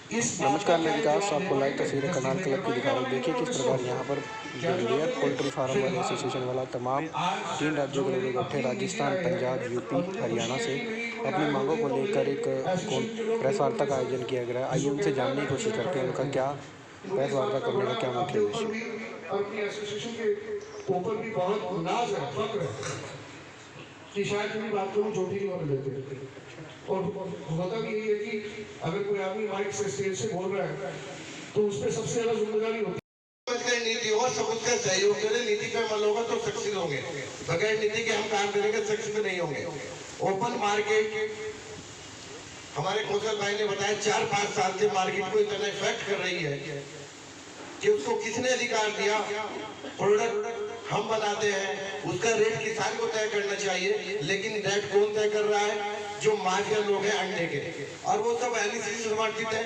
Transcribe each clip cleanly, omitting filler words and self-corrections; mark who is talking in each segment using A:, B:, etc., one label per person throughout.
A: नमस्कार, मैं विकास आपको लाइव तस्वीरें करनाल क्लब की दिखा रहा हूँ। देखिए किस प्रकार यहाँ पर जो लेयर पोल्ट्री फार्म वाले एसोसिएशन वाला तमाम 3 राज्यों के लोग इकट्ठे राजस्थान, पंजाब, यूपी, हरियाणा से अपनी मांगों को लेकर एक प्रेस वार्ता का आयोजन किया गया है। आइए उनसे जानने की कोशिश करते हैं उनका क्या प्रेस वार्ता करने का क्या मुख्य उद्देश्य है।
B: अपनी एसोसिएशन के ऊपर भी बहुत नाज है, फक्र है कि शायद मेरी बात को चोटी नहीं होने देते। और होता भी यही है कि अगर कोई आदमी माइक से स्टेज से बोल रहा है तो उस पर सबसे ज्यादा जिम्मेदारी होती है। नीति हो, सब उसका सहयोग करें। नीति पे अमल होगा तो सक्सेस होंगे, बगैर नीति के हम काम करेंगे सक्सेस नहीं होंगे। ओपन मार्केट हमारे कौशल भाई ने बताया 4-5 साल से मार्केट को इतना इफेक्ट कर रही है कि उसको किसने अधिकार दिया। प्रोडक्ट हम बनाते हैं, उसका रेट किसान को तय करना चाहिए, लेकिन रेट कौन तय कर रहा है? जो माफिया लोग हैं अंडे के, और वो सब एनएसीसी से समर्थित है।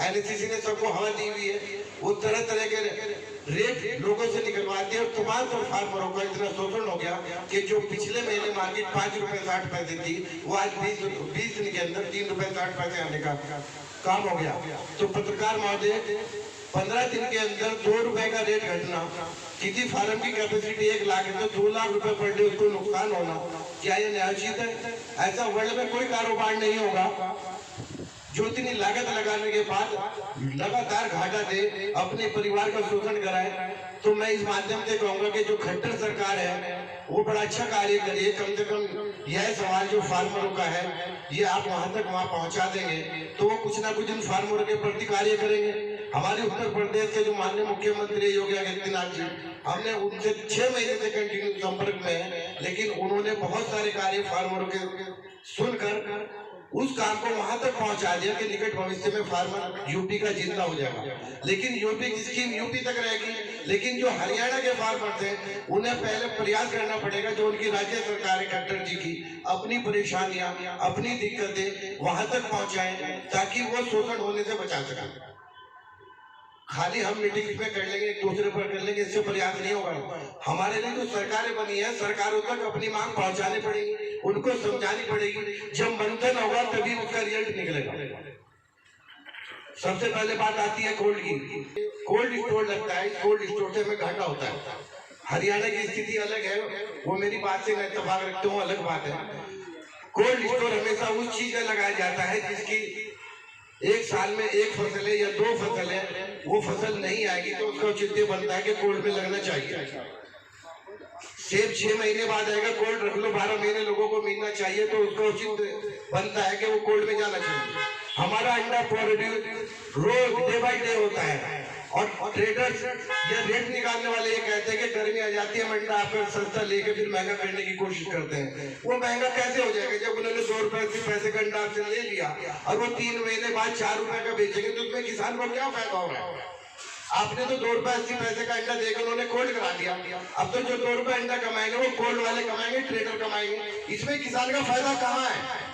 B: एनएसीसी ने सबको हवा दी हुई है। वो तरह तरह के रेट लोगों से निकलवाते हैं और तमाम फार्मरों का इतना शोषण हो गया कि जो पिछले महीने मार्केट 5 रुपए 60 पैसे थी, वो आज 20 दिन के अंदर 3 रुपए 60 पैसे आने का काम हो गया। तो पत्रकार महोदय, 15 दिन के अंदर 2 रुपए का रेट घटना, किसी फार्म की कैपेसिटी 1 लाख है तो 2 लाख रुपए पर डे उसको नुकसान होना, क्या ये न्यायोचित है? ऐसा वर्ल्ड में कोई कारोबार नहीं होगा जो इतनी लागत लगाने के बाद लगातार घाटा दे, अपने परिवार का शोषण कराए। तो मैं इस माध्यम से कहूंगा कि जो खट्टर सरकार है वो बड़ा अच्छा कार्य करिए। कम से कम यह सवाल जो फार्मरों का है ये आप वहां तक पहुंचा देंगे तो वो कुछ ना कुछ इन फार्मरों के प्रति कार्य करेंगे। हमारे उत्तर प्रदेश के जो माननीय मुख्यमंत्री योगी आदित्यनाथ जी, हमने उनसे 6 महीने से कंटिन्यू संपर्क में है, लेकिन उन्होंने बहुत सारे कार्य फार्मरों के सुनकर उस काम को वहां तक पहुंचा दिया कि निकट भविष्य में फार्मर यूपी का जिंदा हो जाएगा। लेकिन यूपी की स्कीम यूपी तक रहेगी, लेकिन जो हरियाणा के फार्मर थे उन्हें पहले प्रयास करना पड़ेगा जो उनकी राज्य सरकार है खट्टर जी की, अपनी परेशानियां, अपनी दिक्कतें वहां तक पहुंचाएं ताकि वो शोषण होने से बचा सके। खाली हम मीटिंग में कर लेंगे, एक दूसरे पर कर लेंगे, इससे प्रयास नहीं होगा। हमारे लिए जो सरकारें बनी है, सरकारों तक अपनी मांग पहुंचानी पड़ेगी, उनको समझानी पड़ेगी। जब मंथन होगा तभी उसका रिजल्ट निकलेगा। सबसे पहले बात आती है कोल्ड की। कोल्ड स्टोर लगता है, कोल्ड स्टोर से हमें घाटा होता है। हरियाणा की स्थिति अलग है, वो मेरी बात से मैं इत्तेफाक रखता हूँ, अलग बात है। कोल्ड स्टोर हमेशा उस चीज का लगाया जाता है जिसकी एक साल में एक फसल है या 2 फसल है, वो फसल नहीं आएगी तो उसका औचित्य बनता है कि कोल्ड में लगना चाहिए। सेब 6 महीने बाद आएगा, कोल्ड रख लो, 12 महीने लोगों को मिलना चाहिए तो उसका औचित्य बनता है कि वो कोल्ड में जाना चाहिए। हमारा अंडा प्रोड्यूस रोज डे बाई डे होता है और ट्रेडर्स या रेट निकालने वाले ये कहते हैं कि गर्मी आ जाती है, हम अंडा आपको सस्ता लेके फिर महंगा करने की कोशिश करते हैं। वो महंगा कैसे हो जाएगा जब उन्होंने 2 रुपए 80 पैसे का अंडा आपसे ले लिया और वो 3 महीने बाद 4 रुपए का बेचेंगे तो उसमें किसान को क्या फायदा हो रहा है? आपने तो 2 रुपए 80 पैसे का अंडा देकर उन्होंने कोल्ड करा दिया। अब तो जो 2 रुपए अंडा कमाएंगे वो कोल्ड वाले कमाएंगे, ट्रेडर कमाएंगे। इसमें किसान का फायदा कहाँ है?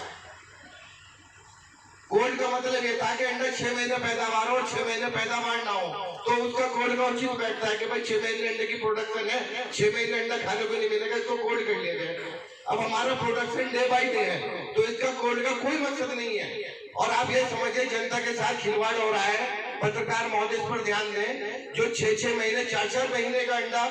B: कोल्ड का मतलब ये था कि अंडा 6 महीने पैदावार हो, 6 महीने पैदावार ना हो तो उसका कोल्ड का उचित बैठता है कि भाई 6 महीने अंडे की प्रोडक्शन है, 6 महीने अंडा खाने को नहीं मिलेगा, इसको कोल्ड कर लिया जाए। अब हमारा प्रोडक्शन डे बाई डे है तो इसका कोल्ड का कोई मकसद नहीं है। और आप ये समझिए जनता के साथ खिलवाड़ हो रहा है। पत्रकार महोदय पर ध्यान दें, जो 6-6 महीने 4-4 महीने का अंडा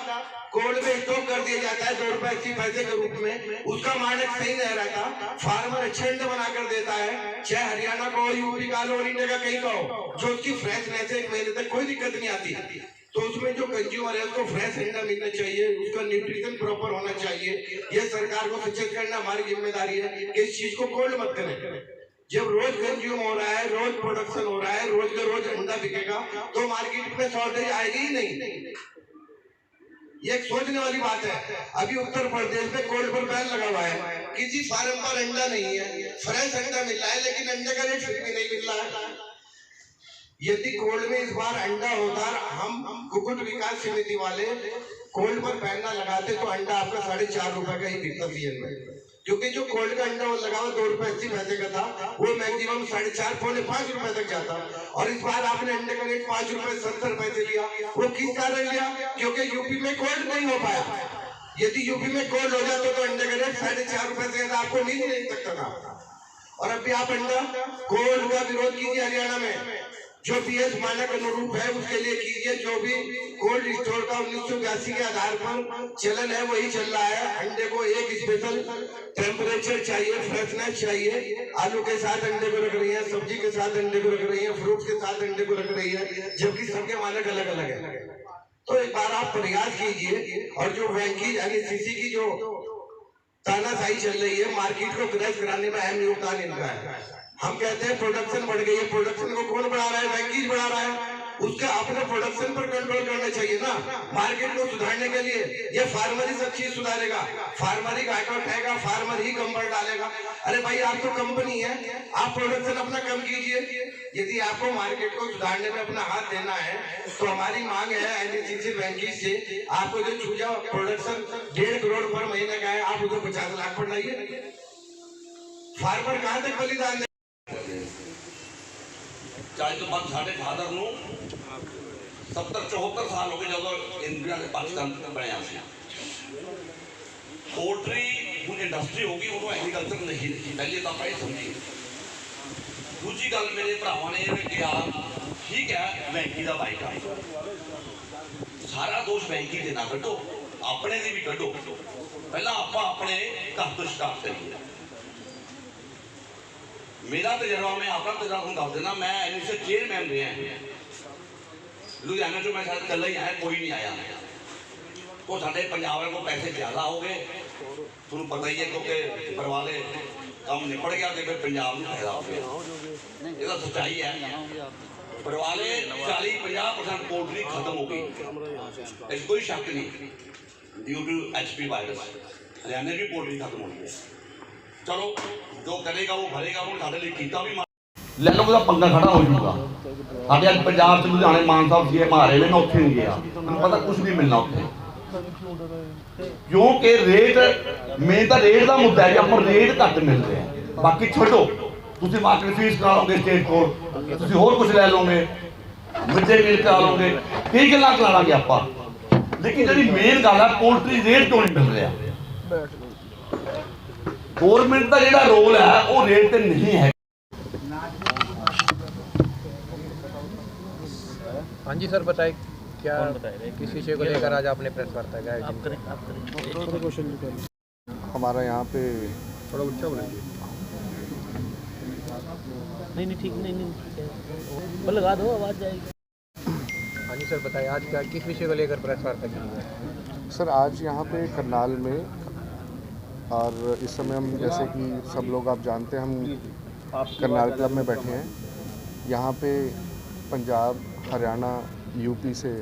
B: कोल्ड में स्टॉक कर दिया जाता है 2 रुपए 80 पैसे के रूप में, उसका मानक सही नहीं रहता। फार्मर अच्छे अंडे बनाकर देता है, चाहे हरियाणा का हो, यूपी का हो, इंडिया का कहीं का हो, जो उसकी फ्रेशनेस है 1 महीने तक कोई दिक्कत नहीं आती। तो उसमें जो कंज्यूमर है उसको फ्रेश अंडा मिलना चाहिए, उसका न्यूट्रिशन प्रॉपर होना चाहिए। ये सरकार को सचेत करना हमारी जिम्मेदारी है कि इस चीज को कोल्ड मत करें। जब रोज कंज्यूम हो रहा है, रोज प्रोडक्शन हो रहा है, रोज का रोज अंडा बिकेगा तो मार्केट में शॉर्टेज आएगी ही नहीं। ये एक सोचने वाली बात है। अभी उत्तर प्रदेश में कोल्ड पर बैन लगा हुआ है, किसी फार्म पर अंडा नहीं है, फ्रेश अंडा मिल रहा है लेकिन अंडे का रेट फिर भी नहीं मिल रहा है। यदि कोल्ड में इस बार अंडा होता, हम कुक्कुट विकास समिति वाले कोल्ड पर बैन ना लगाते तो अंडा आपका 4.5 रुपए का ही बिकता सीजन में, क्योंकि जो कोल्ड का अंडा लगा हुआ 2 रुपए 80 पैसे का था वो मैक्सिमम 4.5 पौने 5 रुपए तक जाता। और इस बार आपने अंडे का रेट 5 रुपए 70 पैसे लिया। वो किस कारण लिया? क्योंकि यूपी में कोल्ड नहीं हो पाया। यदि यूपी में कोल्ड हो जाता तो अंडे का रेट 4.5 रुपए से आपको मिल नहीं सकता था। और अभी आप अंडा कोल्ड का विरोध कीजिए हरियाणा में,
C: जो पीएच मानक अनुरूप है उसके लिए कीजिए। जो भी कोल्ड स्टोर का 1982 के आधार पर चलन है वही चल रहा है। अंडे को एक स्पेशल टेम्परेचर चाहिए, फ्रेशनेस चाहिए। आलू के साथ अंडे को रख रही है, सब्जी के साथ अंडे को रख रही है, फ्रूट के साथ अंडे को रख रही है, जबकि सबके मानक अलग अलग है। तो एक बार आप प्रयास कीजिए। और जो वैंकी यानी सीसी की जो तानाशाही चल रही है, मार्केट को क्रैश कराने में अहम योगदान इनका है। हम कहते हैं प्रोडक्शन बढ़ गई है, प्रोडक्शन को कौन बढ़ा रहा है? वैंकीज बढ़ा रहा है। उसके अपने प्रोडक्शन पर कंट्रोल करना चाहिए ना। मार्केट को सुधारने के लिए ये फार्मर ही सब चीज सुधारेगा, फार्मर ही घाटा उठाएगा, फार्मर ही कम पर डालेगा। अरे भाई आप तो कंपनी है, आप प्रोडक्शन अपना कम कीजिए। यदि आपको मार्केट को सुधारने में अपना हाथ देना है तो हमारी मांग है एनएचसीसी वैंकीज से, आपको जो चूजा प्रोडक्शन 1.5 करोड़ पर महीने का है, आप उसे 50 लाख पर लाइए। फार्मर कहां तक बलिदान दे?
D: चाहे तो बात साढ़े फादर 70-74 साल हो गए जो इंडिया ने पाकिस्तान बनाया से पोल्ट्री ਹੁਣ इंडस्ट्री होगी उन्होंने एग्रीकल्चर नहीं पहले तो आप समझिए। दूसरी गल मेरे भरावां ने कहा ठीक है बैंकी का बाइक आ, सारा दोष बैंकी के ना कड्डो, अपने दी भी कड्डो। पहला आप अपने घर तो स्टार्ट करिए। मेरा तजर्बा मैं अपना तजर्बा दस देना। मैं एनएसए चेयरमैन रहा लुधियाना चो, मैं शायद कल ही आया, कोई नहीं आया। तो साढ़े पंजाब को पैसे ज्यादा हो गए, तुम पता ही है, क्योंकि परवाले काम निपट गया तो फिर पंजाब में फायदा हो गया। ये सच्चाई है। परवाले 40-50% पोल्ट्री खत्म हो गई, इस कोई शक नहीं, due to HP virus. Haryana की पोल्ट्री खत्म हो गई है। चलो जो करेगा वो भरेगा, वो साढ़े लिए कीता भी ਲੈ ਲਓ, ਉਹਦਾ ਪੰਗਾ ਖੜਾ ਹੋ ਜਾਊਗਾ। ਸਾਡੇ ਅੱਜ ਪੰਜਾਬ 'ਚ ਲੁਧਿਆਣੇ ਮਾਨ ਸਾਹਿਬ ਜੀ ਮਾਰੇ ਨੇ, ਮੈਂ ਉੱਥੇ ਨਹੀਂ ਗਿਆ, ਮੈਨੂੰ ਪਤਾ ਕੁਝ ਨਹੀਂ ਮਿਲਣਾ ਉੱਥੇ, ਕਿਉਂਕਿ ਰੇਟ ਮੇਨ ਤਾਂ ਰੇਟ ਦਾ ਮੁੱਦਾ ਹੈ ਕਿ ਆਪਾਂ ਰੇਟ ਘੱਟ ਮਿਲ ਰਿਹਾ। ਬਾਕੀ ਛੱਡੋ, ਤੁਸੀਂ ਮਾਰਕੀਟ ਫੀਸ ਕਰਾ ਲਓਗੇ, ਸਟੇਟ ਕੋਲ ਤੁਸੀਂ ਹੋਰ ਕੁਝ ਲੈ ਲਓਗੇ, ਮਿੱਡੇ ਮੀਲ ਕਰਾ ਲਓਗੇ, ਕਈ ਗੱਲਾਂ ਕਰਾ ਲਾਂਗੇ ਆਪਾਂ। ਲੇਕਿਨ ਜਿਹੜੀ ਮੇਨ ਗੱਲ ਹੈ ਪੋਲਟਰੀ ਰੇਟ ਕਿਉਂ ਨਹੀਂ ਮਿਲ ਰਿਹਾ? गवर्नमेंट का जो रोल है वो रेट पे नहीं है।
A: हाँ जी सर बताए क्या किस विषय को लेकर आज आपने प्रेस वार्ता का आयोजन?
E: हमारा यहाँ पे
A: थोड़ा ऊंचा बोलेंगे।
F: नहीं ठीक नहीं लगा दो, आवाज़ जाएगी।
A: हाँ जी सर बताइए आज क्या किस विषय को लेकर प्रेस वार्ता की है?
E: सर आज यहाँ पे करनाल में, और इस समय हम जैसे कि सब लोग आप जानते हैं हम करनाल क्लब में बैठे हैं। यहाँ पे पंजाब, हरियाणा, यूपी से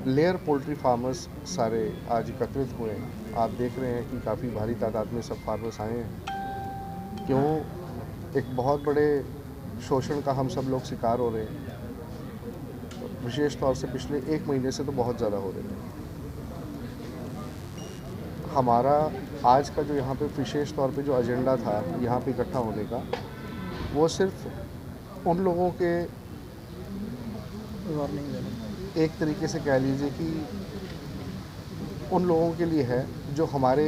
E: लेयर पोल्ट्री फार्मर्स सारे आज एकत्रित हुए हैं। आप देख रहे हैं कि काफ़ी भारी तादाद में सब फार्मर्स आए हैं। क्यों? एक बहुत बड़े शोषण का हम सब लोग शिकार हो रहे हैं, विशेष तौर से पिछले 1 महीने से तो बहुत ज़्यादा हो रहे हैं। हमारा आज का जो यहाँ पे विशेष तौर पे जो एजेंडा था यहाँ पे इकट्ठा होने का, वो सिर्फ उन लोगों के एक तरीके से कह लीजिए कि उन लोगों के लिए है जो हमारे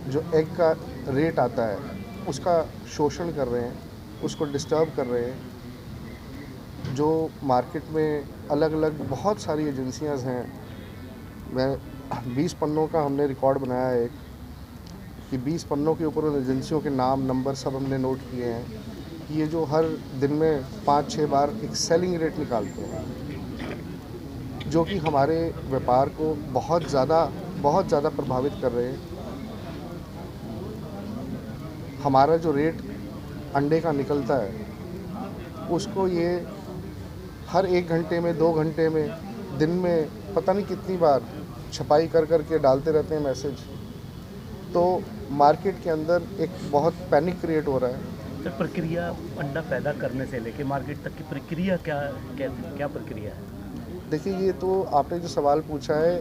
E: जो एग का रेट आता है उसका शोषण कर रहे हैं, उसको डिस्टर्ब कर रहे हैं। जो मार्केट में अलग अलग बहुत सारी एजेंसियां हैं, मैं 20 पन्नों का हमने रिकॉर्ड बनाया है एक, कि 20 पन्नों के ऊपर उन एजेंसियों के नाम नंबर सब हमने नोट किए हैं कि ये जो हर दिन में 5-6 बार एक सेलिंग रेट निकालते हैं, जो कि हमारे व्यापार को बहुत ज़्यादा प्रभावित कर रहे हैं। हमारा जो रेट अंडे का निकलता है उसको ये हर 1 घंटे में 2 घंटे में दिन में पता नहीं कितनी बार छपाई कर के डालते रहते हैं मैसेज। तो मार्केट के अंदर एक बहुत पैनिक क्रिएट हो रहा है।
F: सर प्रक्रिया अंडा पैदा करने से लेके मार्केट तक की प्रक्रिया क्या प्रक्रिया है?
E: देखिए ये तो आपने जो सवाल पूछा है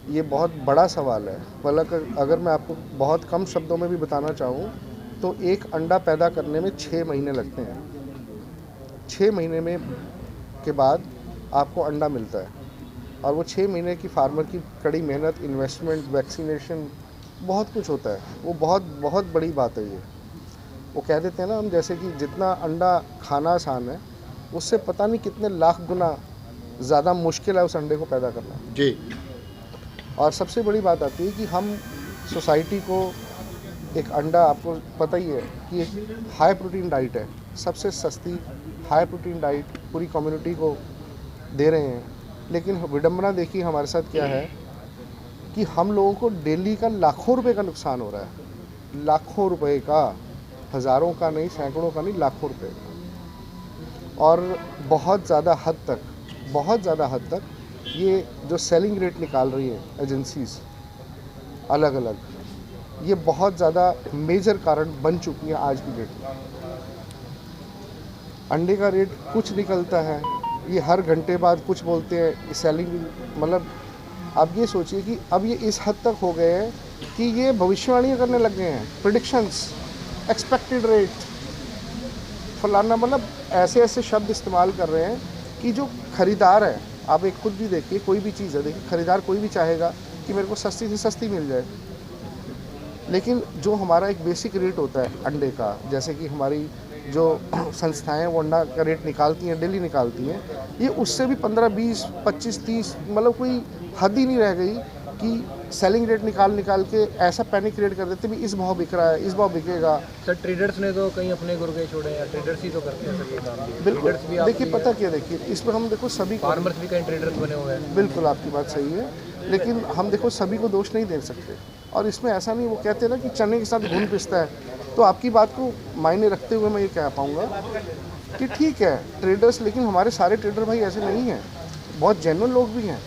E: ये बहुत बड़ा सवाल है। मतलब अगर मैं आपको बहुत कम शब्दों में भी बताना चाहूँ तो एक अंडा पैदा करने में 6 महीने लगते हैं। 6 महीने में के बाद आपको अंडा मिलता है, और वो 6 महीने की फार्मर की कड़ी मेहनत, इन्वेस्टमेंट, वैक्सीनेशन, बहुत कुछ होता है। वो बहुत बड़ी बात है ये। वो कह देते हैं ना हम, जैसे कि जितना अंडा खाना आसान है, उससे पता नहीं कितने लाख गुना ज़्यादा मुश्किल है उस अंडे को पैदा करना
G: जी।
E: और सबसे बड़ी बात आती है कि हम सोसाइटी को एक अंडा, आपको पता ही है कि एक हाई प्रोटीन डाइट है, सबसे सस्ती हाई प्रोटीन डाइट पूरी कम्युनिटी को दे रहे हैं, लेकिन विडंबना देखिए हमारे साथ क्या है कि हम लोगों को डेली का लाखों रुपए का नुकसान हो रहा है, लाखों रुपए का, हज़ारों का नहीं, सैकड़ों का नहीं, लाखों रुपए का। और बहुत ज़्यादा हद तक ये जो सेलिंग रेट निकाल रही है एजेंसीज अलग अलग, ये बहुत ज़्यादा मेजर कारण बन चुकी है आज की डेट में। अंडे का रेट कुछ निकलता है, ये हर घंटे बाद कुछ बोलते हैं, सेलिंग, मतलब आप ये सोचिए कि अब ये इस हद तक हो गए हैं कि ये भविष्यवाणियाँ करने लग गए हैं, प्रिडिक्शंस, एक्सपेक्टेड रेट, फलाना, मतलब ऐसे ऐसे शब्द इस्तेमाल कर रहे हैं कि जो खरीदार है, आप एक खुद भी देखिए, कोई भी चीज़ है, देखिए खरीदार कोई भी चाहेगा कि मेरे को सस्ती से सस्ती मिल जाए, लेकिन जो हमारा एक बेसिक रेट होता है अंडे का, जैसे कि हमारी जो संस्थाएं वो अंडा का रेट निकालती हैं, डेली निकालती हैं, ये उससे भी 15, 20, 25, 30, मतलब कोई हद ही नहीं रह गई कि सेलिंग रेट निकाल के ऐसा पैनिक क्रिएट कर देते भी इस भाव बिक रहा है, इस भाव बिकेगा।
H: सर ट्रेडर्स ने तो कहीं अपने गुर्गे छोड़े हैं, ट्रेडर्स ही तो करते हैं सर ये काम भी।
E: बिल्कुल,
H: ट्रेडर्स भी
E: देखिए पता क्या, देखिए इसमें हम देखो सभी
H: फार्मर्स भी कहीं ट्रेडर्स बने हुए हैं।
E: बिल्कुल आपकी बात सही है, लेकिन हम देखो सभी को दोष नहीं दे सकते, और इसमें ऐसा नहीं, वो कहते हैं ना कि चने के साथ घुन पिसता है, तो आपकी बात को मायने रखते हुए मैं ये कह पाऊँगा कि ठीक है ट्रेडर्स, लेकिन हमारे सारे ट्रेडर भाई ऐसे नहीं हैं, बहुत जेन्युइन लोग भी हैं,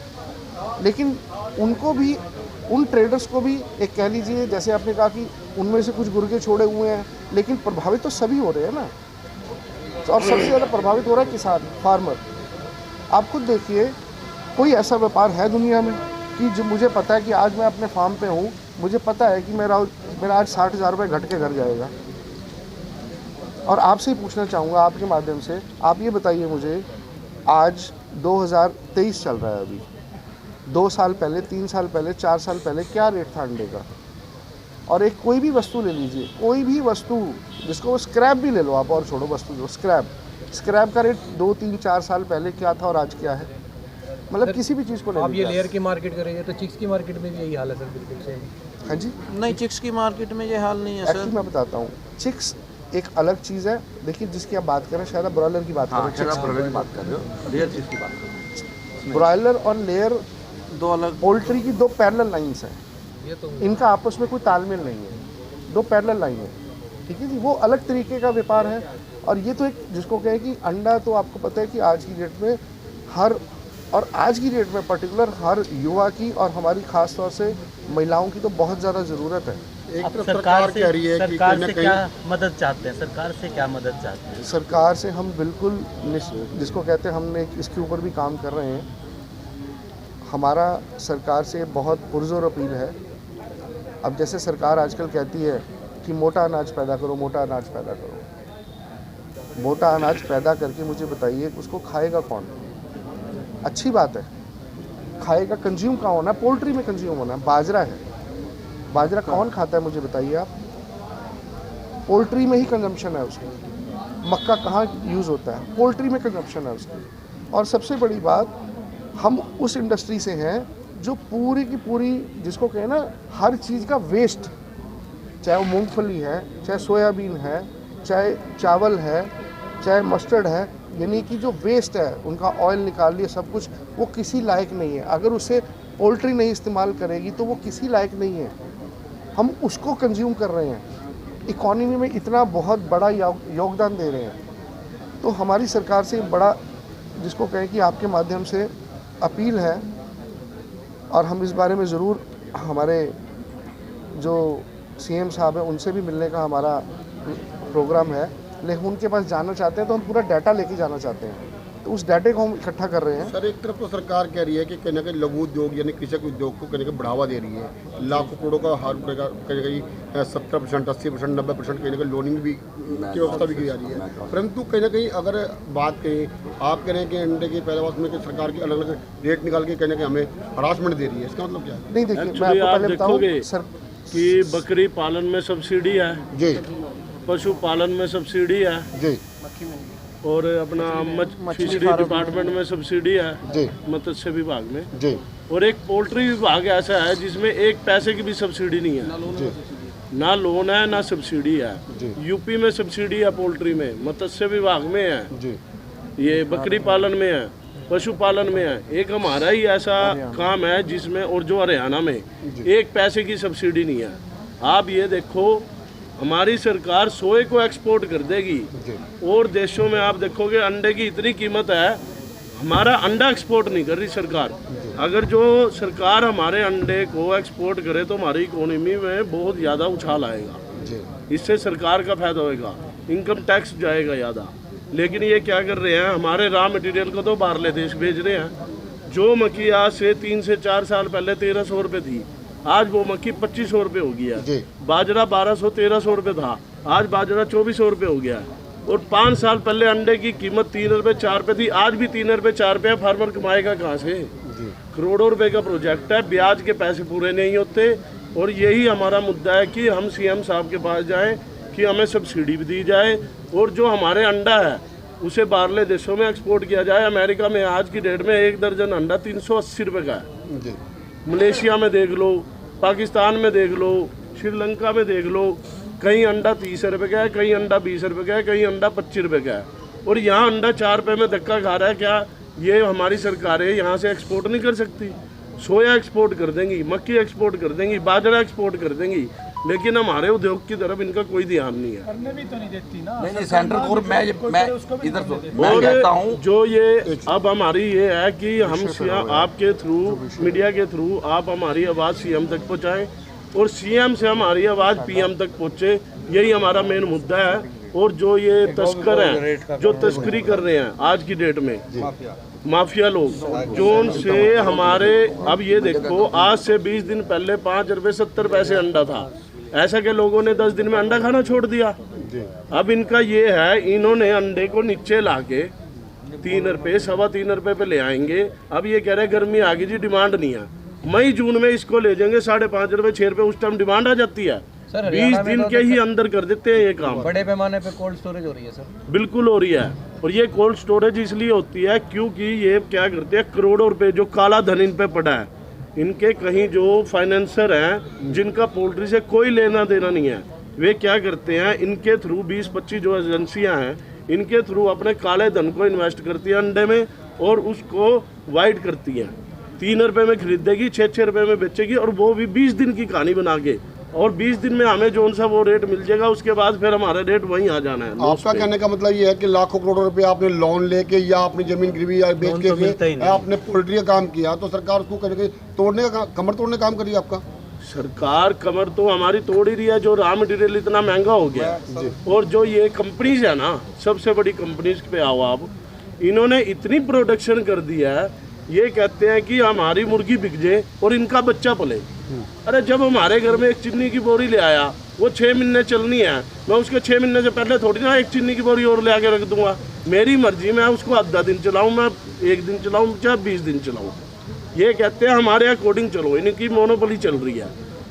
E: लेकिन उनको भी, उन ट्रेडर्स को भी एक कह लीजिए, जैसे आपने कहा कि उनमें से कुछ गुर्गे छोड़े हुए हैं, लेकिन प्रभावित तो सभी हो रहे हैं ना, और सबसे ज़्यादा प्रभावित हो रहा है किसान, फार्मर। आप खुद देखिए, कोई ऐसा व्यापार है दुनिया में कि जो मुझे पता है कि आज मैं अपने फार्म पे हूँ, मुझे पता है कि मेरा आज 60,000 रुपये घट के घर जाएगा। और आपसे ही पूछना चाहूँगा आपके माध्यम से, आप ये बताइए मुझे, आज 2023 चल रहा है, अभी 2 साल पहले, 3 साल पहले, 4 साल पहले क्या रेट था अंडे का? और एक कोई भी वस्तु ले लीजिए, कोई भी वस्तु, जिसको स्क्रैप भी ले लो आप, और छोड़ो वस्तु, जो स्क्रैप का रेट 2, 3, 4 साल पहले क्या था और आज क्या है, मतलब किसी भी चीज़ को ले
H: आप ये
E: लीजिए।
H: लेयर की मार्केट करेंगे तो चिक्स की मार्केट में भी यही हाल है सर, बिल्कुल सेम।
E: हाँ जी,
A: नहीं, चिक्स की मार्केट में ये हाल नहीं है
E: एक्चुअली मैं बताता हूँ, चिक्स एक अलग चीज़ है। देखिए जिसकी आप बात करें, शायद आप ब्रॉयलर की बात करें, चिक्स
D: ब्रॉयलर की बात कर रहे हो, लेयर चीज़ की बात कर रहे हो।
E: ब्रॉयलर और लेयर
A: दो अलग,
E: पोल्ट्री की 2 पैरेलल लाइंस हैं,
H: ये तो
E: इनका आपस में कोई तालमेल नहीं है, 2 पैरेलल लाइन है, ठीक है जी, वो अलग तरीके का व्यापार है। और ये तो एक, जिसको कहें कि अंडा, तो आपको पता है कि आज की डेट में आज की डेट में पर्टिकुलर हर युवा की और हमारी खास तौर से महिलाओं की तो बहुत ज़्यादा ज़रूरत है।
G: एक
F: अब
G: तरफ सरकार कह रही है कि
F: सरकार
G: कहीं
F: से
G: ना
F: क्या
G: कहीं
F: मदद चाहते हैं, सरकार से क्या मदद चाहते हैं?
E: सरकार से हम बिल्कुल जिसको कहते हैं, हमने इसके ऊपर भी काम कर रहे हैं। हमारा सरकार से बहुत पुरजोर अपील है। अब जैसे सरकार आजकल कहती है कि मोटा अनाज पैदा करो, मोटा अनाज पैदा करो, मोटा अनाज पैदा करके मुझे बताइए उसको खाएगा कौन? अच्छी बात है, खाएगा, कंज्यूम कहाँ होना है? पोल्ट्री में कंज्यूम होना है। बाजरा है, बाजरा कौन खाता है मुझे बताइए आप? पोल्ट्री में ही कंजम्पशन है उसकी। मक्का कहाँ यूज़ होता है? पोल्ट्री में कंजम्पशन है उसकी। और सबसे बड़ी बात, हम उस इंडस्ट्री से हैं जो पूरी की पूरी, जिसको कहें ना, हर चीज़ का वेस्ट, चाहे वो मूंगफली है, चाहे सोयाबीन है, चाहे चावल है, चाहे मस्टर्ड है, यानी कि जो वेस्ट है उनका ऑयल निकाल लिया, सब कुछ, वो किसी लायक नहीं है। अगर उसे पोल्ट्री नहीं इस्तेमाल करेगी तो वो किसी लायक नहीं है। हम उसको कंज्यूम कर रहे हैं, इकॉनमी में इतना बहुत बड़ा योगदान दे रहे हैं। तो हमारी सरकार से बड़ा, जिसको कहें कि आपके माध्यम से अपील है, और हम इस बारे में ज़रूर हमारे जो सीएम साहब हैं उनसे भी मिलने का हमारा प्रोग्राम है, लेकिन उनके पास जाना चाहते हैं तो हम पूरा डाटा लेके जाना चाहते हैं, तो उस डाटे को हम इकट्ठा कर रहे हैं।
G: सर एक तरफ तो सरकार कह रही है कि कहीं ना कहीं लघु उद्योग यानी कृषक उद्योग को कहीं ना कहीं बढ़ावा दे रही है, लाखों करोड़ों का हर रुपये का कहीं ना कहीं 70%, 80%, 90% कहीं ना कहीं लोनिंग भी की व्यवस्था भी की जा रही है। परंतु कहीं ना कहीं अगर बात करें, आप कह रहे हैं कि अंडे की पैदावार में कि सरकार की अलग अलग रेट निकाल के कहीं ना कहीं हमें हरासमेंट दे रही है, इसका मतलब क्या है?
E: नहीं, देखिए मैं आपको पहले बताऊँ,
I: कि बकरी पालन में सब्सिडी है
G: जी,
I: पशुपालन में सब्सिडी है
E: जी
I: और अपना फिशरी डिपार्टमेंट में सब्सिडी है
E: जी
I: मत्स्य विभाग में,
E: जी
I: और एक पोल्ट्री विभाग ऐसा है जिसमें एक पैसे की भी सब्सिडी नहीं है,
E: जी
I: ना लोन है ना सब्सिडी है।
E: जी।
I: यूपी में सब्सिडी है पोल्ट्री में, मत्स्य विभाग में है,
E: जी
I: ये बकरी पालन में है, पशुपालन में है। एक हमारा ही ऐसा काम है जिसमें, और जो हरियाणा में एक पैसे की सब्सिडी नहीं है। आप ये देखो हमारी सरकार सोए को एक्सपोर्ट कर देगी और देशों में आप देखोगे अंडे की इतनी कीमत है, हमारा अंडा एक्सपोर्ट नहीं कर रही सरकार। अगर जो सरकार हमारे अंडे को एक्सपोर्ट करे तो हमारी इकोनॉमी में बहुत ज़्यादा उछाल आएगा, इससे सरकार का फायदा होएगा, इनकम टैक्स जाएगा ज़्यादा। लेकिन ये क्या कर रहे हैं, हमारे रॉ मटेरियल को तो बाहरले देश भेज रहे हैं। जो मक्खी आज से 3 से 4 साल पहले 1300 रुपये थी, आज वो मक्खी 2500 रुपये हो गया है। बाजरा 1200-1300 रुपये था, आज बाजरा 2400 रुपये हो गया है। और 5 साल पहले अंडे की कीमत 3 रुपये 4 रुपये थी, आज भी 3 रुपये 4 रुपये। फार्मर कमाएगा कहाँ से? करोड़ों रुपए का प्रोजेक्ट है, ब्याज के पैसे पूरे नहीं होते। और यही हमारा मुद्दा है कि हम सीएम साहब के पास जाएं कि हमें सब्सिडी भी दी जाए और जो हमारे अंडा है उसे बाहरले देशों में एक्सपोर्ट किया जाए। अमेरिका में आज की डेट में 1 दर्जन अंडा 380 रुपये का है। मलेशिया में देख लो, पाकिस्तान में देख लो, श्रीलंका में देख लो, कहीं अंडा 30 रुपये का है, कहीं अंडा 20 रुपये का है, कहीं अंडा 25 रुपये का है। और यहाँ अंडा 4 रुपये में धक्का खा रहा है। क्या ये हमारी सरकारें यहाँ से एक्सपोर्ट नहीं कर सकती? सोया एक्सपोर्ट कर देंगी, मक्की एक्सपोर्ट कर देंगी, बाजरा एक्सपोर्ट कर देंगी, लेकिन हमारे उद्योग की तरफ इनका कोई ध्यान नहीं है।
H: करने भी तो नहीं देती ना।
D: नहीं सेंट्रल गवर्नमेंट मैं इधर मैं
I: और
D: कहता हूँ
I: जो ये अब हमारी ये है कि हम आपके थ्रू, मीडिया के थ्रू आप हमारी आवाज़ सीएम तक पहुँचाएं और सीएम से हमारी आवाज़ पीएम तक पहुँचे, यही हमारा मेन मुद्दा है। और जो ये तस्कर हैं, जो तस्करी कर रहे हैं आज की डेट में, माफिया लोग जोन से हमारे, अब ये देखो आज से 20 दिन पहले 5 रुपये 70 पैसे अंडा था, ऐसा के लोगों ने 10 दिन में अंडा खाना छोड़ दिया। अब इनका ये है, इन्होंने अंडे को नीचे ला के 3 रुपये 3.25 रुपये पे ले आएंगे। अब ये कह रहे गर्मी आ गई जी, डिमांड नहीं है, मई जून में इसको ले जाएंगे 5.5 रुपये 6 रुपये, उस टाइम डिमांड आ जाती है। 20 दिन के ही अंदर कर देते हैं ये काम।
H: बड़े पैमाने पे कोल्ड स्टोरेज हो रही है सर।
I: बिल्कुल हो रही है, और ये कोल्ड स्टोरेज इसलिए होती है क्योंकि ये क्या करते हैं, करोड़ों रुपए जो काला धन इन पे पड़ा है, इनके कहीं जो फाइनेंसर हैं जिनका पोल्ट्री से कोई लेना देना नहीं है, वे क्या करते हैं, इनके थ्रू 20-25 जो एजेंसियां हैं, इनके थ्रू अपने काले धन को इन्वेस्ट करती है अंडे में और उसको वाइड करती हैं। 3 रुपये में खरीदेगी, 6-6 रुपये में बेचेगी, और वो भी 20 दिन की कहानी बना के, और 20 दिन में हमें जोन सा वो रेट मिल जाएगा, उसके बाद फिर हमारा रेट वहीं आ जाना है।
G: आपका कहने का मतलब ये है कि लाखों करोड़ों रुपए आपने लोन लेके या अपनी जमीन गिरवी या बेच के आपने पोल्ट्री का काम किया, तो सरकार उसको कहीं तोड़ने का, कमर तोड़ने का काम करिए आपका।
I: सरकार कमर तो हमारी तोड़ ही रही है, जो रॉ मटेरियल इतना महंगा हो गया है। और जो ये कंपनीज है ना, सबसे बड़ी कंपनीज पे आओ आप, इन्होंने इतनी प्रोडक्शन कर दिया है, ये कहते हैं कि हमारी मुर्गी बिक जाए और इनका बच्चा पले। अरे जब हमारे घर में एक चीनी की बोरी ले आया, वो 6 महीने चलनी है, मैं उसके 6 महीने से पहले थोड़ी ना एक चीनी की बोरी और ले आके रख दूंगा। मेरी मर्जी, मैं उसको आधा दिन चलाऊं, मैं 1 दिन चलाऊं, चाहे 20 दिन चलाऊं। ये कहते हैं हमारे अकॉर्डिंग चलो, इनकी मोनोपोली चल रही है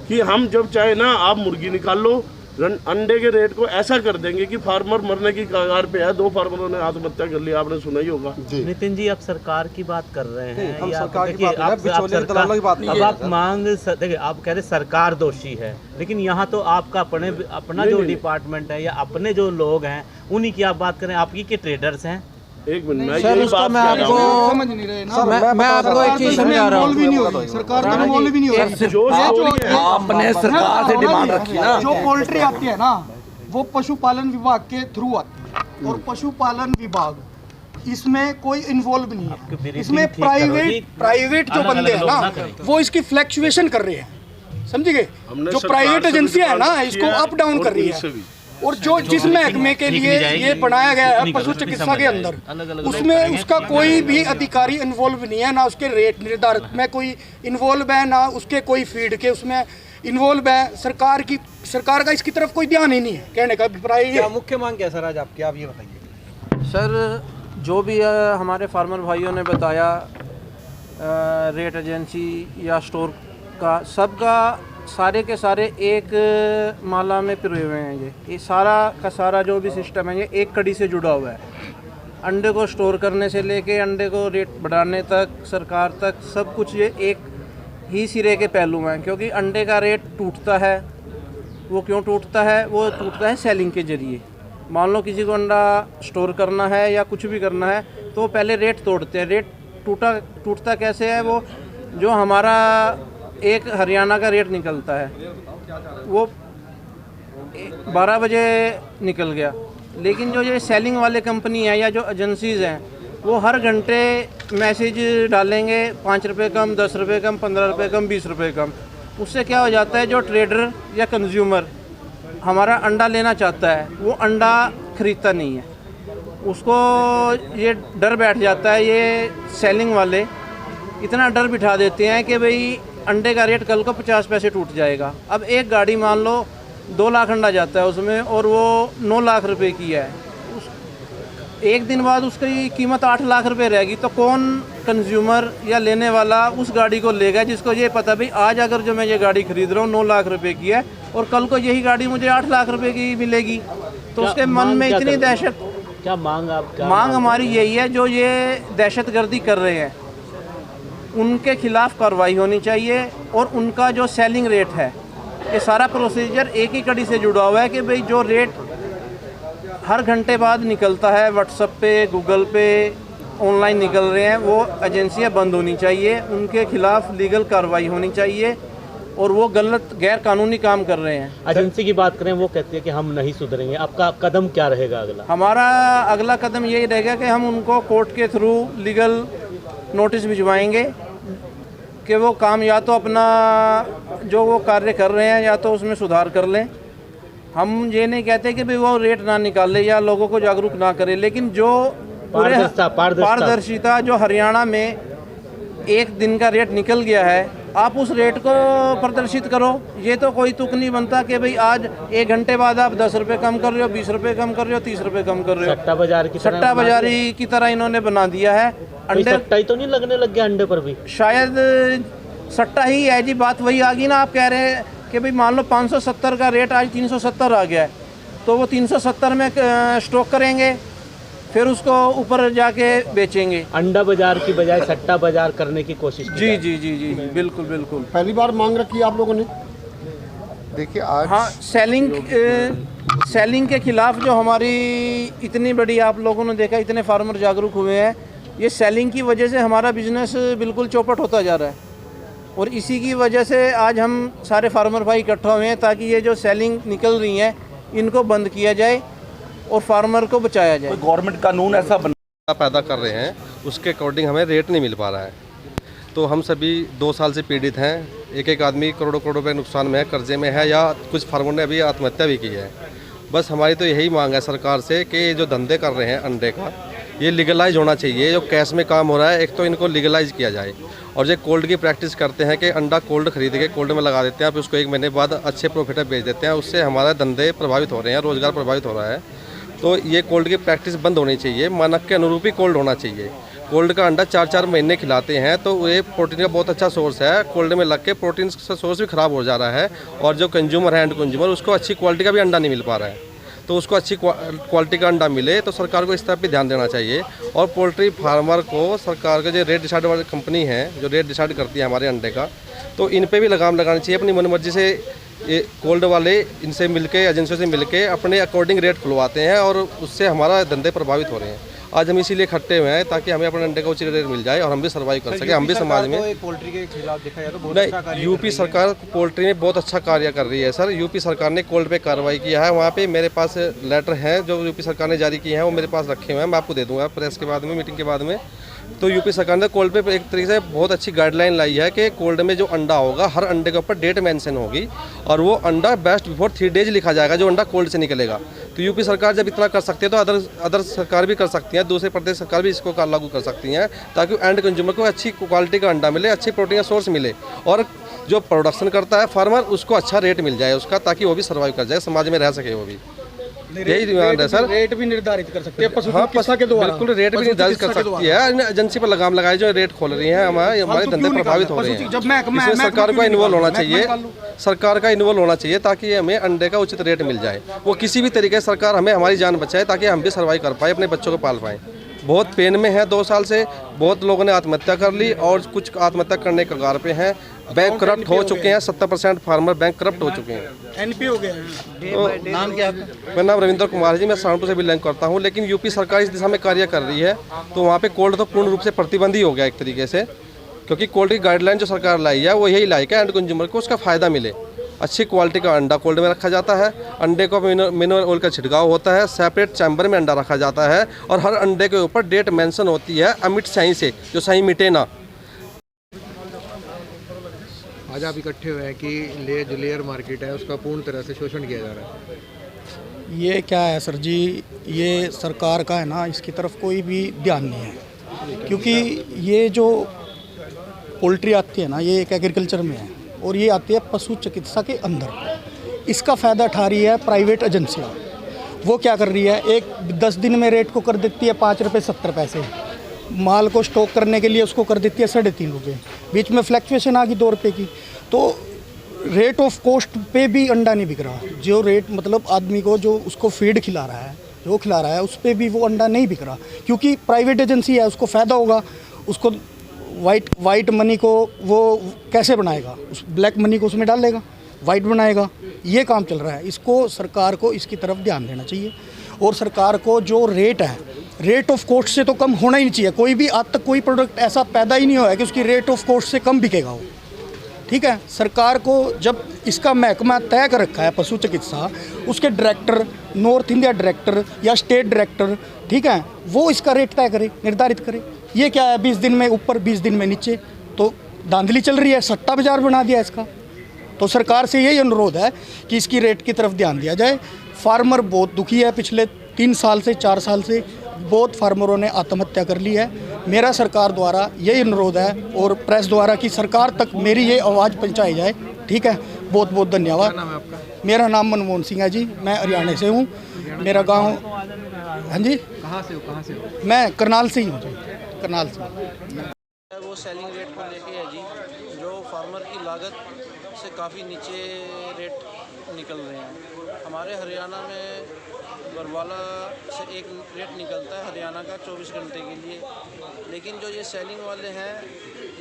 I: कि हम जब चाहे ना आप मुर्गी निकाल लो, अंडे के रेट को ऐसा कर देंगे कि फार्मर मरने की कगार पे है। 2 फार्मरों ने आत्महत्या कर लिया, आपने सुना ही होगा।
F: नितिन जी, आप सरकार की बात कर रहे हैं,
A: हम
F: या
A: सरकार की
F: देखिए,
A: बात कर रहे हैं, बिचौलिए दलालों की बात नहीं
F: अब
A: है।
F: आप मांग देखिए, आप कह रहे सरकार दोषी है, लेकिन यहाँ तो आपका अपना जो डिपार्टमेंट है या अपने जो लोग हैं उन्हीं की आप बात करें, आपकी के ट्रेडर्स हैं।
I: एक मिनट,
H: सर उसका मैं आपको समझ नहीं रहे ना, मैं आपको एक चीज समझा रहा हूँ, सरकार का इन्वॉल्व भी नहीं हो रही।
D: आपने सरकार से डिमांड रखी ना,
J: जो पोल्ट्री आती है ना, वो पशुपालन विभाग के थ्रू आती है, और पशुपालन विभाग इसमें कोई इन्वॉल्व नहीं है। इसमें प्राइवेट जो बंदे हैं ना, वो इसकी फ्लैक्चुएशन कर रहे हैं, समझ गए? जो प्राइवेट एजेंसियां है ना, इसको अप डाउन कर रही है। और जो जिस महकमे के लिए ये बनाया गया है पशु चिकित्सा के अंदर, उसमें उसका कोई भी अधिकारी इन्वॉल्व नहीं है, ना उसके रेट निर्धारित में कोई इन्वॉल्व है, ना उसके कोई फीड के उसमें इन्वॉल्व है। सरकार का इसकी तरफ कोई ध्यान ही नहीं है। कहने का अभिप्राय ये।
H: मुख्य मांग क्या सर आज आपकी, आप ये बताइए। सर जो भी हमारे फार्मर भाइयों ने बताया, रेट एजेंसी या स्टोर का, सबका
K: सारे के सारे एक माला में पिरोए हुए हैं। ये सारा का सारा जो भी सिस्टम है ये एक कड़ी से जुड़ा हुआ है। अंडे को स्टोर करने से लेके अंडे को रेट बढ़ाने तक, सरकार तक, सब कुछ ये एक ही सिरे के पहलू हैं। क्योंकि अंडे का रेट टूटता है, वो क्यों टूटता है? वो टूटता है सेलिंग के ज़रिए। मान लो किसी को अंडा स्टोर करना है या कुछ भी करना है तो पहले रेट तोड़ते हैं। रेट टूटता कैसे है? वो जो हमारा एक हरियाणा का रेट निकलता है वो 12 बजे निकल गया, लेकिन जो ये सेलिंग वाले कंपनी है या जो एजेंसीज़ हैं वो हर घंटे मैसेज डालेंगे 5 रुपये कम, 10 रुपये कम, 15 रुपये कम, 20 रुपये कम। उससे क्या हो जाता है, जो ट्रेडर या कंज्यूमर हमारा अंडा लेना चाहता है वो अंडा खरीदता नहीं है। उसको ये डर बैठ जाता है, ये सेलिंग वाले इतना डर बिठा देते हैं कि भाई अंडे का रेट कल को 50 पैसे टूट जाएगा। अब एक गाड़ी मान लो 2 लाख अंडा जाता है उसमें और वो 9 लाख रुपए की है, एक दिन बाद उसकी कीमत 8 लाख रुपए रहेगी। तो कौन कंज्यूमर या लेने वाला उस गाड़ी को लेगा जिसको ये पता भाई आज अगर जो मैं ये गाड़ी खरीद रहा हूँ 9 लाख रुपए की है और कल को यही गाड़ी मुझे 8 लाख रुपए की मिलेगी। तो उसके मन में इतनी दहशत।
F: क्या मांग
K: मांग हमारी यही है, जो ये दहशतगर्दी कर रहे हैं उनके खिलाफ कार्रवाई होनी चाहिए। और उनका जो सेलिंग रेट है ये सारा प्रोसीजर एक ही कड़ी से जुड़ा हुआ है कि भाई जो रेट हर घंटे बाद निकलता है व्हाट्सएप पे, गूगल पे, ऑनलाइन निकल रहे हैं, वो एजेंसियां बंद होनी चाहिए, उनके खिलाफ लीगल कार्रवाई होनी चाहिए और वो गलत गैर कानूनी काम कर रहे हैं।
F: एजेंसी की बात करें, वो कहती है कि हम नहीं सुधरेंगे। आपका कदम क्या रहेगा अगला?
K: हमारा अगला कदम यही रहेगा कि हम उनको कोर्ट के थ्रू लीगल नोटिस भिजवाएंगे कि वो काम या तो अपना जो वो कार्य कर रहे हैं या तो उसमें सुधार कर लें। हम ये नहीं कहते कि भाई वो रेट ना निकाले या लोगों को जागरूक ना करे, लेकिन जो पारदर्शिता जो हरियाणा में एक दिन का रेट निकल गया है, आप उस रेट को प्रदर्शित करो। ये तो कोई तुक नहीं बनता कि भाई आज 1 घंटे बाद आप 10 रुपये कम कर रहे हो, 20 रुपये कम कर रहे हो, 30 रुपये कम कर रहे हो। सट्टा बाजारी की तरह इन्होंने बना दिया है।
F: अंडे सट्टा ही तो नहीं लगने लग गया अंडे पर भी?
K: शायद सट्टा ही है जी। बात वही आ गई ना, आप कह रहे हैं कि भाई मान लो 570 का रेट आज 370 आ गया है, तो वो 370 में स्टॉक करेंगे, फिर उसको ऊपर जाके बेचेंगे।
F: अंडा बाजार की बजाय सट्टा बाजार करने की कोशिश की
K: जी जी जी जी बिल्कुल बिल्कुल।
G: पहली बार मांग रखी है आप लोगों ने?
E: देखिए आज
K: हाँ, सेलिंग के खिलाफ जो हमारी इतनी बड़ी, आप लोगों ने देखा इतने फार्मर जागरूक हुए हैं। ये सेलिंग की वजह से हमारा बिजनेस बिल्कुल चौपट होता जा रहा है और इसी की वजह से आज हम सारे फार्मर भाई इकट्ठा हुए हैं ताकि ये जो सेलिंग निकल रही हैं इनको बंद किया जाए और फार्मर को बचाया जाए।
D: गवर्नमेंट कानून ऐसा
L: पैदा कर रहे हैं उसके अकॉर्डिंग हमें रेट नहीं मिल पा रहा है। तो हम सभी 2 साल से पीड़ित हैं। एक आदमी करोड़ों करोड़ रुपए नुकसान में है, कर्जे में है, या कुछ फार्मर ने अभी आत्महत्या भी की है। बस हमारी तो यही मांग है सरकार से कि जो धंधे कर रहे हैं अंडे का, ये लीगलाइज होना चाहिए। जो कैश में काम हो रहा है, एक तो इनको लीगलाइज किया जाए। और जो कोल्ड की प्रैक्टिस करते हैं कि अंडा कोल्ड खरीद के कोल्ड में लगा देते हैं, फिर उसको 1 महीने बाद अच्छे प्रॉफिट में बेच देते हैं, उससे हमारे धंधे प्रभावित हो रहे हैं, रोजगार प्रभावित हो रहा है। तो ये कोल्ड की प्रैक्टिस बंद होनी चाहिए। मानक के अनुरूप ही कोल्ड होना चाहिए। कोल्ड का अंडा 4-4 महीने खिलाते हैं तो ये प्रोटीन का बहुत अच्छा सोर्स है। कोल्ड में लग के प्रोटीन का सोर्स भी ख़राब हो जा रहा है और जो कंज्यूमर है, एंड कंज्यूमर, उसको अच्छी क्वालिटी का भी अंडा नहीं मिल पा रहा है। तो उसको अच्छी क्वालिटी का अंडा मिले तो सरकार को इस तरफ भी ध्यान देना चाहिए। और पोल्ट्री फार्मर को सरकार के जो रेट डिसाइड वाली कंपनी है, जो रेट डिसाइड करती है हमारे अंडे का, तो इन पे भी लगाम लगानी चाहिए। अपनी मनमर्जी से ये कोल्ड वाले इनसे मिलके, एजेंसियों से मिलके अपने अकॉर्डिंग रेट खुलवाते हैं और उससे हमारा धंधे प्रभावित हो रहे हैं। आज हम इसीलिए इकट्ठे हुए हैं ताकि हमें अपने अंडे का उचित रेट मिल जाए और हम भी सर्वाइव कर सकें, हम भी समाज में।
A: पोल्ट्री के खिलाफ देखा जाए तो बहुत
L: अच्छा कार्य, यूपी सरकार पोल्ट्री में बहुत अच्छा कार्य कर रही है सर। यूपी सरकार ने कोल्ड पे कार्रवाई किया है। वहाँ पे मेरे पास लेटर हैं जो यूपी सरकार ने जारी किए हैं, वो मेरे पास रखे हुए हैं, मैं आपको दे दूँगा प्रेस के बाद में, मीटिंग के बाद में। तो यूपी सरकार ने कोल्ड पे एक तरीके से बहुत अच्छी गाइडलाइन लाई है कि कोल्ड में जो अंडा होगा, हर अंडे के ऊपर डेट मेंशन होगी और वो अंडा बेस्ट बिफोर 3 डेज लिखा जाएगा जो अंडा कोल्ड से निकलेगा। तो यूपी सरकार जब इतना कर सकती है तो अदर सरकार भी कर सकती है, दूसरे प्रदेश सरकार भी इसको लागू कर सकती हैं ताकि एंड कंज्यूमर को अच्छी क्वालिटी का अंडा मिले, अच्छी प्रोटीन का सोर्स मिले और जो प्रोडक्शन करता है फार्मर उसको अच्छा रेट मिल जाए उसका, ताकि वो भी सर्वाइव कर जाए, समाज में रह सके वो भी। यही डिमांड है सर।
J: रेट भी निर्धारित कर सकते हैं पशु
L: हाँ,
J: चिकित्सा के द्वारा,
L: बिल्कुल रेट भी निर्धारित कर सकती है। एजेंसी पर लगाम लगाए जो रेट खोल रही है, हमारे धंधे प्रभावित हो रहे हैं। इसमें सरकार का इन्वॉल्व होना चाहिए, सरकार का इन्वॉल्व होना चाहिए ताकि हमें अंडे का उचित रेट मिल जाए। वो किसी भी तरीके से सरकार हमें हमारी जान बचाए ताकि हम भी सर्वाइव कर पाए, अपने बच्चों को पाल पाएँ। बहुत पेन में है 2 साल से, बहुत लोगों ने आत्महत्या कर ली और कुछ आत्महत्या करने के कगार पे हैं। बैंक करप्ट हो चुके हैं, 70% फार्मर बैंक करप्ट हो चुके हैं।
J: एनपी हो गया है। तो नाम क्या है?
L: मेरा नाम रविंद्र कुमार है जी, मैं सहारनपुर से बिलोंग करता हूँ। लेकिन यूपी सरकार इस दिशा में कार्य कर रही है, तो वहाँ पे कोल्ड तो पूर्ण रूप से प्रतिबंधी हो गया एक तरीके से, क्योंकि कोल्ड की गाइडलाइन जो सरकार लाई है वो यही लाई है एंड कंज्यूमर को उसका फ़ायदा मिले। अच्छी क्वालिटी का अंडा कोल्ड में रखा जाता है, अंडे को मिनरल ऑयल का छिड़काव होता है, सेपरेट चैम्बर में अंडा रखा जाता है और हर अंडे के ऊपर डेट मेंशन होती है अमिट स्याही से, जो स्याही मिटे ना।
A: आज आप इकट्ठे हुए हैं कि जो लेयर मार्केट है उसका पूर्ण तरह से शोषण किया जा रहा है।
J: ये क्या है सर जी, ये सरकार का है ना, इसकी तरफ कोई भी ध्यान नहीं है। क्योंकि ये जो पोल्ट्री आती है ना, ये एक एग्रीकल्चर में है और ये आती है पशु चिकित्सा के अंदर। इसका फ़ायदा उठा रही है प्राइवेट एजेंसियाँ। वो क्या कर रही है, एक 10 दिन में रेट को कर देती है 5 रुपये 70 पैसे, माल को स्टॉक करने के लिए उसको कर देती है 3.5 रुपये, बीच में फ्लैक्चुएशन आ गई 2 रुपये की। तो रेट ऑफ कॉस्ट पे भी अंडा नहीं बिक रहा। जो रेट मतलब आदमी को जो उसको फीड खिला रहा है, जो खिला रहा है, उस पर भी वो अंडा नहीं बिक रहा, क्योंकि प्राइवेट एजेंसी है, उसको फ़ायदा होगा। उसको वाइट मनी को वो कैसे बनाएगा, उस ब्लैक मनी को उसमें डाल लेगा, वाइट बनाएगा। ये काम चल रहा है। इसको सरकार को इसकी तरफ ध्यान देना चाहिए और सरकार को जो रेट है, रेट ऑफ कॉस्ट से तो कम होना ही नहीं चाहिए। कोई भी आज तक कोई प्रोडक्ट ऐसा पैदा ही नहीं हुआ है कि उसकी रेट ऑफ कॉस्ट से कम बिकेगा वो। ठीक है, सरकार को जब इसका महकमा तय कर रखा है पशु चिकित्सा, उसके डायरेक्टर, नॉर्थ इंडिया डायरेक्टर या स्टेट डायरेक्टर, ठीक है, वो इसका रेट तय करे, निर्धारित करे। ये क्या है, 20 दिन में ऊपर 20 दिन में नीचे, तो धांधली चल रही है, सट्टा बाजार बना दिया इसका। तो सरकार से यही अनुरोध है कि इसकी रेट की तरफ ध्यान दिया जाए। फार्मर बहुत दुखी है, पिछले 3 साल से 4 साल से बहुत फार्मरों ने आत्महत्या कर ली है। मेरा सरकार द्वारा यही अनुरोध है और प्रेस द्वारा कि सरकार तक मेरी ये आवाज़ पहुंचाई जाए। ठीक है, बहुत बहुत धन्यवाद।
A: क्या नाम है आपका?
J: मेरा नाम मनमोहन सिंह है जी, मैं हरियाणा से हूँ। मेरा गांव, हाँ जी,
A: कहाँ से हो?
J: मैं करनाल से ही हूँ जी, करनाल से।
K: वो सेलिंग रेट को लेके है जी, जो फार्मर की लागत से काफ़ी नीचे रेट निकल रहे हैं। हमारे हरियाणा में बरवाला से एक रेट निकलता है हरियाणा का 24 घंटे के लिए, लेकिन जो ये सेलिंग वाले हैं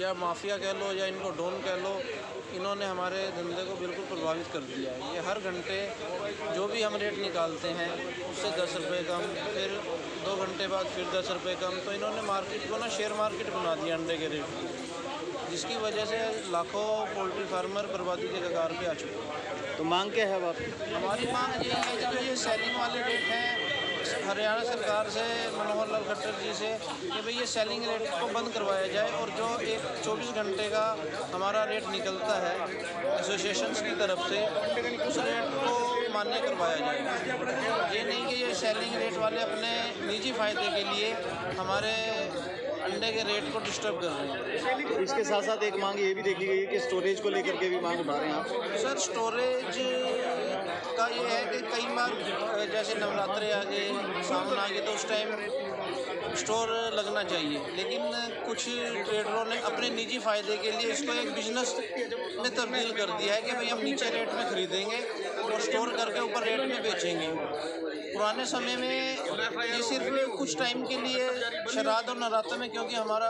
K: या माफिया कह लो या इनको डॉन कह लो, इन्होंने हमारे धंधे को बिल्कुल प्रभावित कर दिया है। ये हर घंटे जो भी हम रेट निकालते हैं उससे 10 रुपये कम, फिर 2 घंटे बाद फिर 10 रुपये कम। तो इन्होंने मार्केट को ना शेयर मार्केट बना दिया अंडे के रेट की, जिसकी वजह से लाखों पोल्ट्री फार्मर बर्बादी के कगार पे आ चुके हैं।
F: तो मांग क्या है अब आपकी?
K: हमारी मांग ये है कि जो ये सेलिंग वाले रेट हैं, हरियाणा सरकार से, मनोहर लाल खट्टर जी से, कि भाई ये सेलिंग रेट को बंद करवाया जाए और जो एक 24 घंटे का हमारा रेट निकलता है एसोसिएशंस की तरफ से, उस रेट को मान्य करवाया जाए। ये नहीं कि ये सेलिंग रेट वाले अपने निजी फ़ायदे के लिए हमारे अंडे के रेट को डिस्टर्ब कर रहे हैं।
F: इसके साथ साथ एक मांग ये भी देखी गई है कि स्टोरेज को लेकर के भी मांग उठा रहे हैं आप।
K: सर, स्टोरेज का ये है कि कई बार जैसे नवरात्रे आ गए, सावन आ गए, तो उस टाइम स्टोर लगना चाहिए, लेकिन कुछ ट्रेडरों ने अपने निजी फ़ायदे के लिए इसको एक बिजनेस में तब्दील कर दिया है कि भाई हम नीचे रेट में ख़रीदेंगे और स्टोर करके ऊपर रेट में बेचेंगे। पुराने समय में ये सिर्फ कुछ टाइम के लिए श्राद्ध और नवरात्र में, क्योंकि हमारा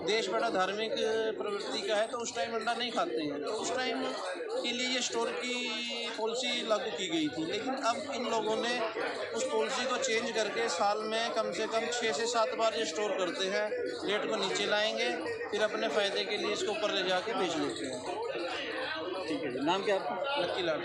K: देश बड़ा धार्मिक प्रवृत्ति का है, तो उस टाइम अंडा नहीं खाते हैं, तो उस टाइम के लिए ये स्टोर की पॉलिसी लागू की गई थी। लेकिन अब इन लोगों ने उस पॉलिसी को चेंज करके साल में कम से कम 6 से 7 बार ये स्टोर करते हैं, रेट को नीचे लाएंगे, फिर अपने फ़ायदे के लिए इसको ऊपर ले जाके बेच लेते हैं।
F: ठीक है, नाम क्या आपका?
K: लक्की लाल।